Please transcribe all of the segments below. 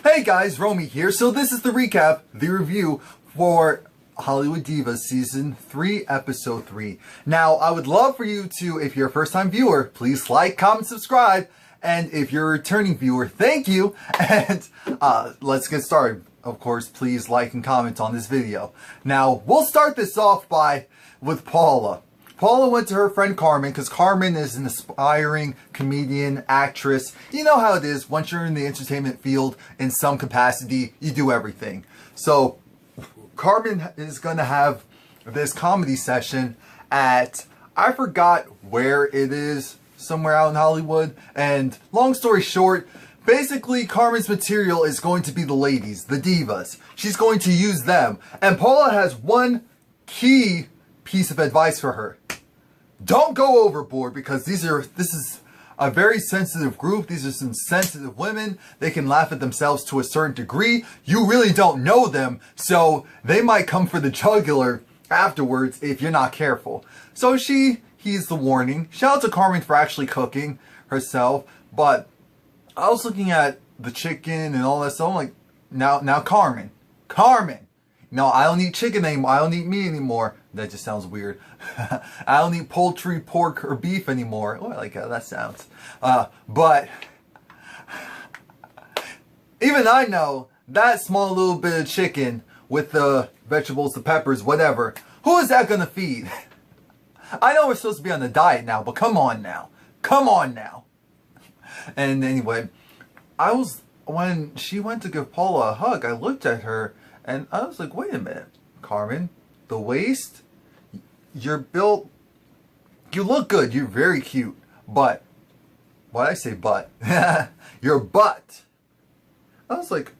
Hey guys, Romie here. So this is the recap, the review for Hollywood Divas Season 3, Episode 3. Now, I would love for you to, if you're a first-time viewer, please like, comment, subscribe. And if you're a returning viewer, thank you. And let's get started. Of course, please like and comment on this video. Now, we'll start this off with Paula. Paula went to her friend Carmen because Carmen is an aspiring comedian, actress. You know how it is. Once you're in the entertainment field in some capacity, you do everything. So Carmen is going to have this comedy session at, I forgot where it is, somewhere out in Hollywood. And long story short, basically Carmen's material is going to be the ladies, the divas. She's going to use them. And Paula has one key piece of advice for her. Don't go overboard, because this is a very sensitive group. These are some sensitive women. They can laugh at themselves to a certain degree. You really don't know them, so they might come for the jugular afterwards if you're not careful. So heeds the warning. Shout out to Carmen for actually cooking herself. But I was looking at the chicken and all that stuff. I'm like, now Carmen. No, I don't eat chicken anymore. I don't eat meat anymore. That just sounds weird. I don't eat poultry, pork, or beef anymore. Oh, I like how that sounds. But even I know that small little bit of chicken with the vegetables, the peppers, whatever, who is that going to feed? I know we're supposed to be on a diet now, but come on now. Come on now. And anyway, when she went to give Paula a hug, I looked at her and I was like, wait a minute, Carmen, the waist, you're built, you look good, you're very cute, but, why'd I say but? Your butt. I was like,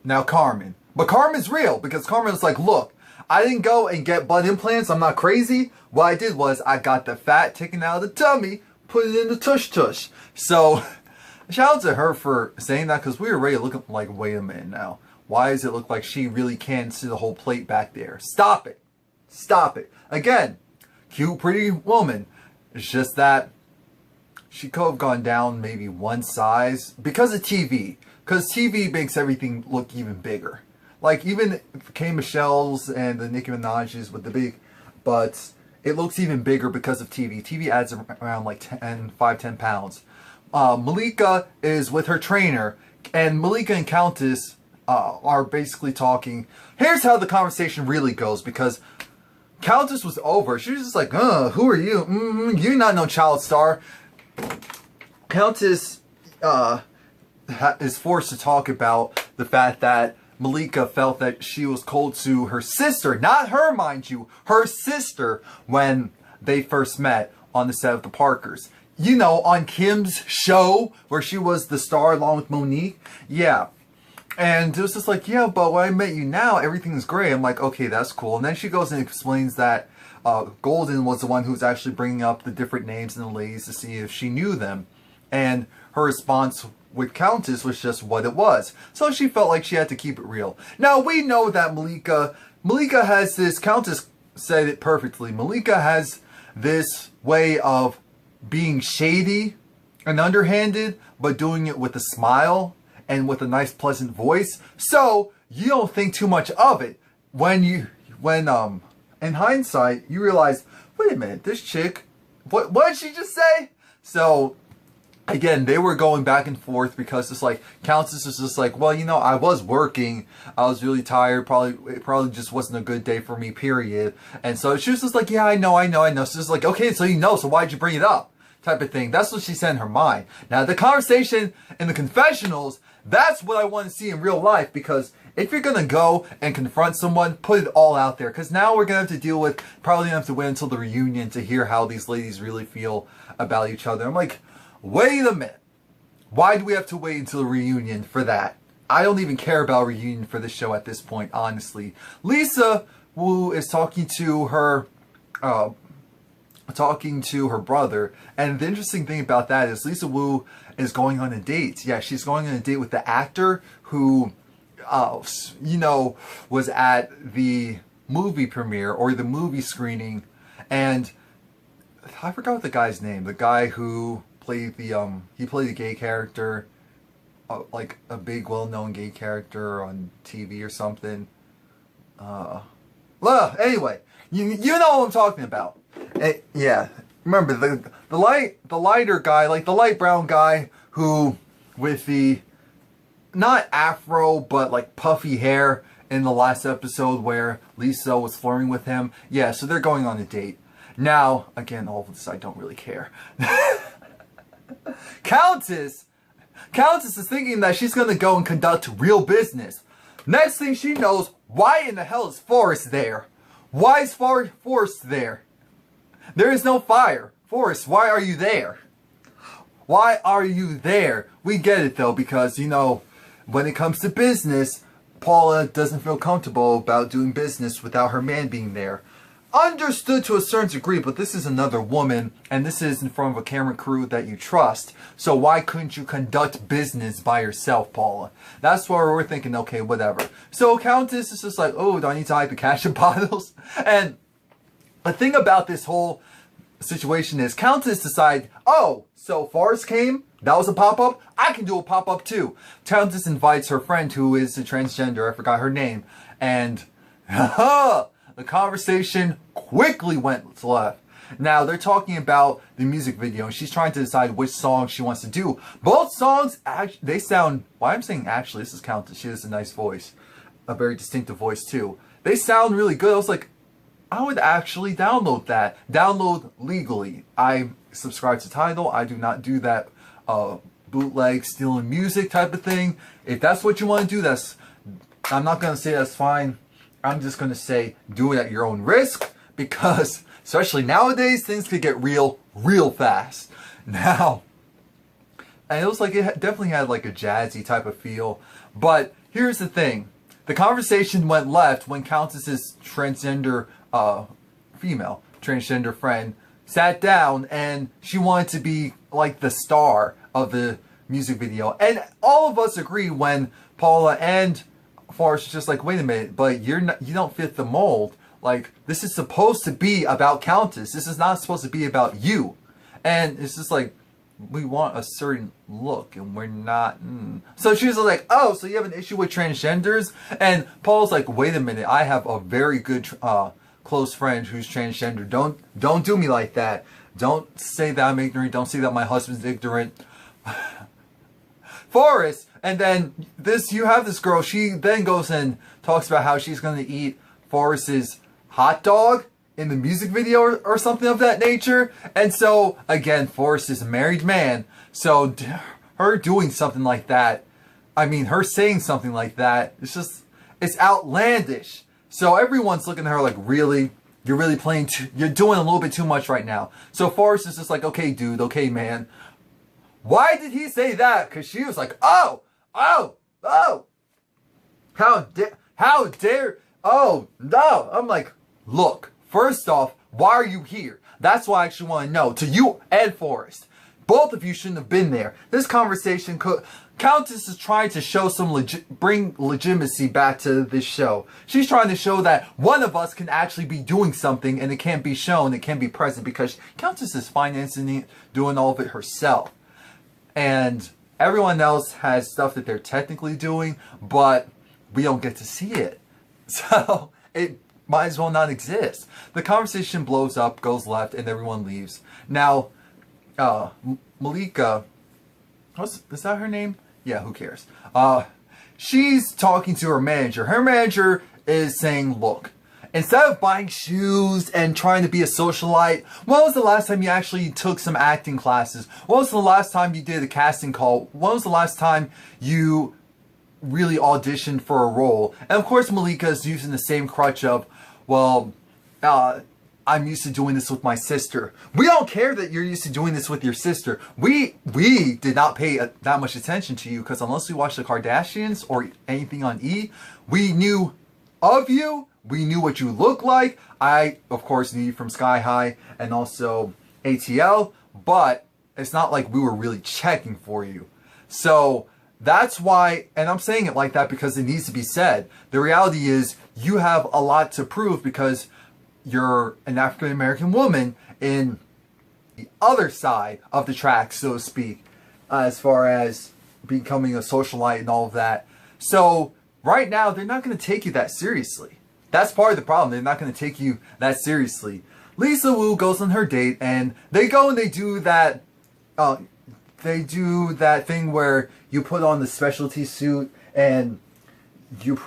now Carmen. But Carmen's real, because Carmen was like, look, I didn't go and get butt implants, I'm not crazy. What I did was, I got the fat taken out of the tummy, put it in the tush tush. So, shout out to her for saying that, because we were already looking like, wait a minute now. Why does it look like she really can see the whole plate back there? Stop it. Stop it. Again, cute, pretty woman. It's just that she could have gone down maybe one size because of TV. Because TV makes everything look even bigger. Like even K. Michelle's and the Nicki Minaj's with the big butts, it looks even bigger because of TV. TV adds around like 5-10 pounds. Malika is with her trainer, and Malika and Countess are basically talking. Here's how the conversation really goes, because Countess was over. She was just like, who are you? You're not no child star. Countess is forced to talk about the fact that Malika felt that she was cold to her sister, not her, mind you, her sister, when they first met on the set of The Parkers. You know, on Kim's show, where she was the star along with Monique. Yeah. And it was just like, yeah, but when I met you now, everything's great. I'm like, okay, that's cool. And then she goes and explains that Golden was the one who was actually bringing up the different names and the ladies to see if she knew them. And her response with Countess was just what it was. So she felt like she had to keep it real. Now, we know that Malika has this, Countess said it perfectly, Malika has this way of being shady and underhanded, but doing it with a smile and with a nice pleasant voice, so you don't think too much of it. When in hindsight you realize, wait a minute, this chick, what did she just say? So again, they were going back and forth, because it's like Countess was just like, well, you know, I was working, I was really tired, it probably just wasn't a good day for me, period. And so she was just like, yeah, I know. So it's like, okay, so you know, so why'd you bring it up? Type of thing. That's what she said in her mind. Now the conversation in the confessionals, that's what I want to see in real life, because if you're going to go and confront someone, put it all out there. Because now we're going to have to deal with, probably going to have to wait until the reunion to hear how these ladies really feel about each other. I'm like, wait a minute. Why do we have to wait until the reunion for that? I don't even care about reunion for this show at this point, honestly. Lisa Wu is talking to her brother, and the interesting thing about that is Lisa Wu is going on a date. Yeah, she's going on a date with the actor who, you know, was at the movie premiere or the movie screening, and I forgot the guy's name. The guy who played the he played the gay character. like a big well-known gay character on TV or something. Well, anyway, you know what I'm talking about. Yeah, remember the lighter guy, like the light brown guy who with the not afro but like puffy hair in the last episode where Lisa was flirting with him. Yeah, so they're going on a date. Now, again, all of this I don't really care. Countess is thinking that she's gonna go and conduct real business. Next thing she knows, why in the hell is Forrest there? Why is Forrest there? There is no fire. Forrest, why are you there? Why are you there? We get it though, because, you know, when it comes to business, Paula doesn't feel comfortable about doing business without her man being there. Understood to a certain degree, but this is another woman, and this is in front of a camera crew that you trust. So why couldn't you conduct business by yourself, Paula? That's where we're thinking, okay, whatever. So Countess is just like, oh, do I need to hide the cash in bottles? And the thing about this whole situation is Countess decided, oh, so Forrest came? That was a pop-up? I can do a pop-up too. Countess invites her friend who is a transgender, I forgot her name, and the conversation quickly went left. Now, they're talking about the music video, and she's trying to decide which song she wants to do. Both songs, they sound, why I'm saying actually, this is Countess, she has a nice voice. A very distinctive voice too. They sound really good. I was like, I would actually download that. Download legally. I subscribe to Tidal. I do not do that bootleg, stealing music type of thing. If that's what you want to do, I'm not going to say that's fine. I'm just going to say do it at your own risk, because especially nowadays things could get real fast. Now, and it was like, it definitely had like a jazzy type of feel. But here's the thing. The conversation went left when Countess's transgender female transgender friend sat down, and she wanted to be like the star of the music video. And all of us agree when Paula and Forrest just like, wait a minute, but you don't fit the mold. Like, this is supposed to be about Countess. This is not supposed to be about you. And it's just like, we want a certain look and we're not. So she was like, oh, so you have an issue with transgenders? And Paul's like, wait a minute, I have a very good close friend who's transgender. Don't do me like that. Don't say that I'm ignorant. Don't say that my husband's ignorant. Forrest, and then you have this girl, she then goes and talks about how she's going to eat Forrest's hot dog in the music video or something of that nature. And so, again, Forrest is a married man. So her doing something like that, I mean, her saying something like that, it's outlandish. So everyone's looking at her like, really? You're really playing, you're doing a little bit too much right now. So Forrest is just like, okay, dude, okay, man. Why did he say that? Because she was like, oh, how dare, oh, no. I'm like, look, first off, why are you here? That's what I actually want to know. To you and Forrest. Both of you shouldn't have been there. This conversation Countess is trying to show bring legitimacy back to this show. She's trying to show that one of us can actually be doing something and it can't be shown, it can't be present, because Countess is financing it, doing all of it herself. And everyone else has stuff that they're technically doing, but we don't get to see it. So it might as well not exist. The conversation blows up, goes left, and everyone leaves. Now, Malika, is that her name? Yeah, who cares? She's talking to her manager. Her manager is saying, look, instead of buying shoes and trying to be a socialite, when was the last time you actually took some acting classes? When was the last time you did a casting call? When was the last time you really auditioned for a role? And of course, Malika is using the same crutch of, well, I'm used to doing this with my sister. We don't care that you're used to doing this with your sister. We did not pay that much attention to you, because unless we watched the Kardashians or anything on E, we knew of you. We knew what you look like. I, of course, knew you from Sky High and also ATL, but it's not like we were really checking for you. So that's why, and I'm saying it like that because it needs to be said. The reality is you have a lot to prove, because you're an African-American woman in the other side of the track, so to speak, as far as becoming a socialite and all of that. So right now, they're not going to take you that seriously. That's part of the problem. They're not going to take you that seriously. Lisa Wu goes on her date, and they go and they do that. They do that thing where you put on the specialty suit, and you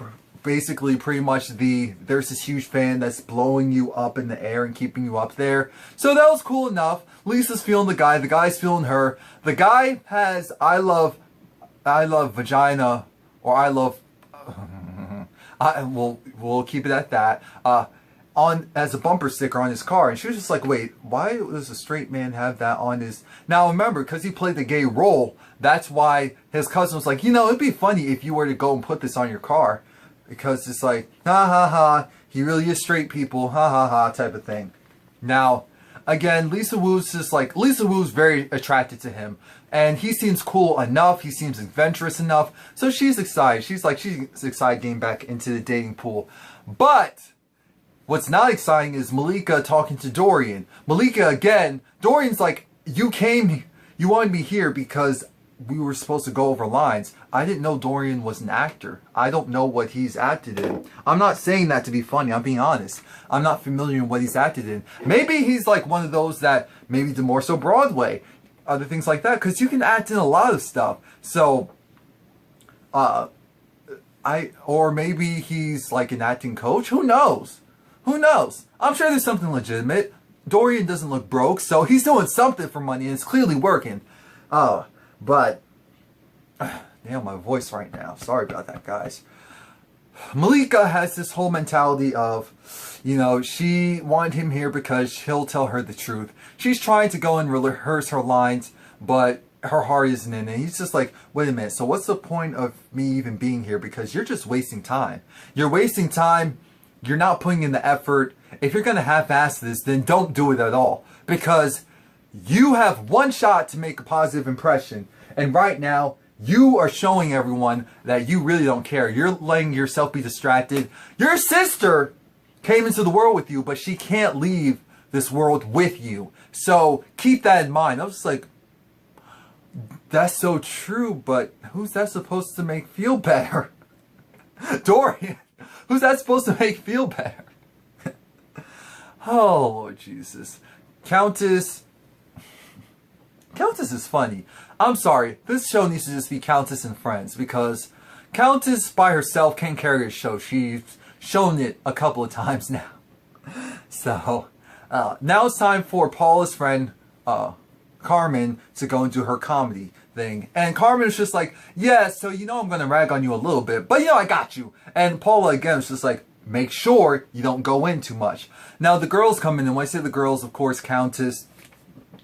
basically pretty much there's this huge fan that's blowing you up in the air and keeping you up there. So that was cool enough. Lisa's feeling the guy's feeling her. The guy has I love vagina, or I love we'll keep it at that, on as a bumper sticker on his car. And she was just like, wait, why does a straight man have that on his... Now remember, because he played the gay role, that's why his cousin was like, you know, it'd be funny if you were to go and put this on your car. Because it's like, ha ha ha, he really is straight, people, ha ha ha, type of thing. Now, again, Lisa Wu's very attracted to him. And he seems cool enough, he seems adventurous enough. So she's excited. She's excited getting back into the dating pool. But what's not exciting is Malika talking to Dorian. Malika, again, Dorian's like, you wanted me here because we were supposed to go over lines. I didn't know Dorian was an actor. I don't know what he's acted in. I'm not saying that to be funny. I'm being honest. I'm not familiar in what he's acted in. Maybe he's like one of those that maybe did more so Broadway. Other things like that. Because you can act in a lot of stuff. So, or maybe he's like an acting coach. Who knows? Who knows? I'm sure there's something legitimate. Dorian doesn't look broke, so he's doing something for money, and it's clearly working. But, damn, my voice right now. Sorry about that, guys. Malika has this whole mentality of, you know, she wanted him here because he'll tell her the truth. She's trying to go and rehearse her lines, but her heart isn't in it. He's just like, wait a minute, so what's the point of me even being here? Because you're just wasting time. You're wasting time. You're not putting in the effort. If you're going to half-ass this, then don't do it at all. Because you have one shot to make a positive impression. And right now, you are showing everyone that you really don't care. You're letting yourself be distracted. Your sister came into the world with you, but she can't leave this world with you. So keep that in mind. I was just like, that's so true, but who's that supposed to make feel better? Dorian. Who's that supposed to make feel better? Oh, Lord Jesus. Countess is funny. I'm sorry. This show needs to just be Countess and Friends, because Countess by herself can't carry a show. She's shown it a couple of times now. So, now it's time for Paula's friend, Carmen, to go and do her comedy thing. And Carmen's just like, yeah, so you know I'm going to rag on you a little bit, but you know I got you. And Paula, again, is just like, make sure you don't go in too much. Now, the girls come in, and when I say the girls, of course, Countess.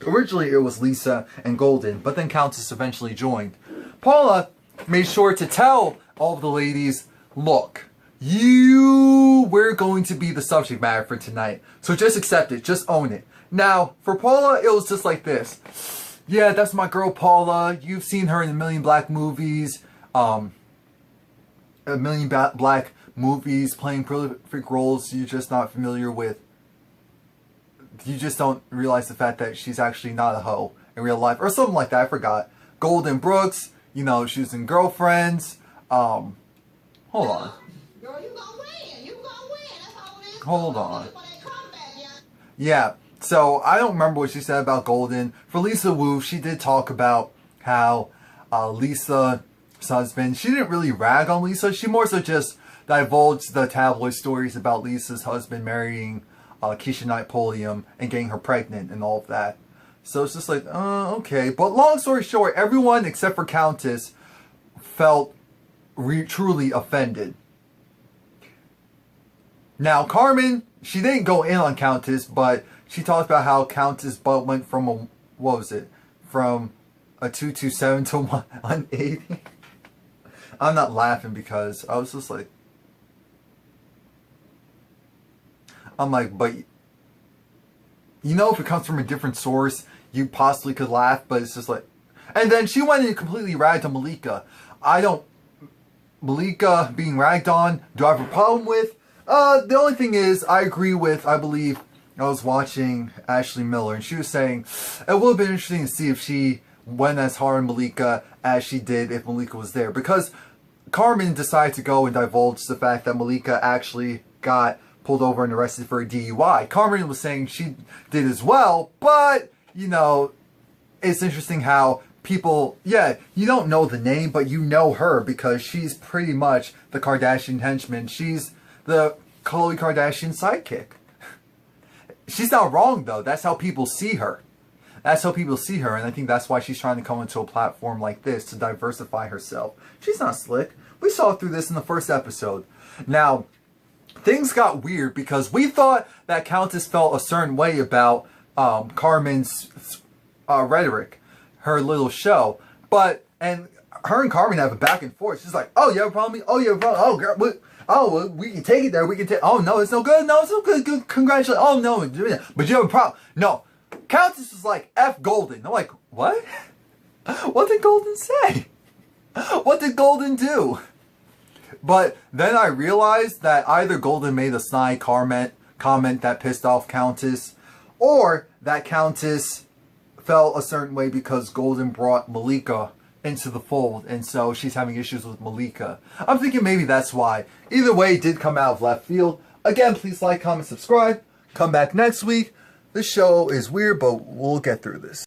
Originally, it was Lisa and Golden, but then Countess eventually joined. Paula made sure to tell all of the ladies, look, we're going to be the subject matter for tonight. So just accept it. Just own it. Now, for Paula, it was just like this. Yeah, that's my girl Paula. You've seen her in a million black movies. A million black movies playing prolific roles you're just not familiar with. You just don't realize the fact that she's actually not a hoe in real life. Or something like that, I forgot. Golden Brooks, you know, she was in Girlfriends. Hold on. Girl, you gonna win. You gonna win. That's how it is. Hold on. Yeah, so I don't remember what she said about Golden. For Lisa Wu, she did talk about how Lisa's husband, she didn't really rag on Lisa. She more so just divulged the tabloid stories about Lisa's husband marrying Keisha Knight Pulliam and getting her pregnant and all of that. So it's just like, okay. But long story short, everyone except for Countess felt truly offended. Now, Carmen, she didn't go in on Countess, but she talked about how Countess' butt went from a, what was it? From a 227 to 180. I'm not laughing because I was just like, I'm like, but, you know, if it comes from a different source, you possibly could laugh, but it's just like, and then she went and completely ragged on Malika. Malika being ragged on, do I have a problem with? The only thing is, I agree with, I believe, I was watching Ashley Miller, and she was saying, it would have been interesting to see if she went as hard on Malika as she did if Malika was there. Because Carmen decided to go and divulge the fact that Malika actually got pulled over and arrested for a DUI. Carmen was saying she did as well, but, you know, it's interesting how people, yeah, you don't know the name, but you know her because she's pretty much the Kardashian henchman. She's the Khloe Kardashian sidekick. She's not wrong, though. That's how people see her. That's how people see her, and I think that's why she's trying to come into a platform like this to diversify herself. She's not slick. We saw through this in the first episode. Now, things got weird because we thought that Countess felt a certain way about Carmen's rhetoric, her little show. But, and her and Carmen have a back and forth. She's like, oh, you have a problem? Oh, you have a problem? Oh, girl, oh, we can take it there. We can take, oh, no, it's no good. No, it's no good. Good. Congratulations. Oh, no, but you have a problem. No. Countess was like, F Golden. I'm like, what? What did Golden say? What did Golden do? But then I realized that either Golden made a snide comment that pissed off Countess, or that Countess felt a certain way because Golden brought Malika into the fold, and so she's having issues with Malika. I'm thinking maybe that's why. Either way, it did come out of left field. Again, please like, comment, subscribe. Come back next week. This show is weird, but we'll get through this.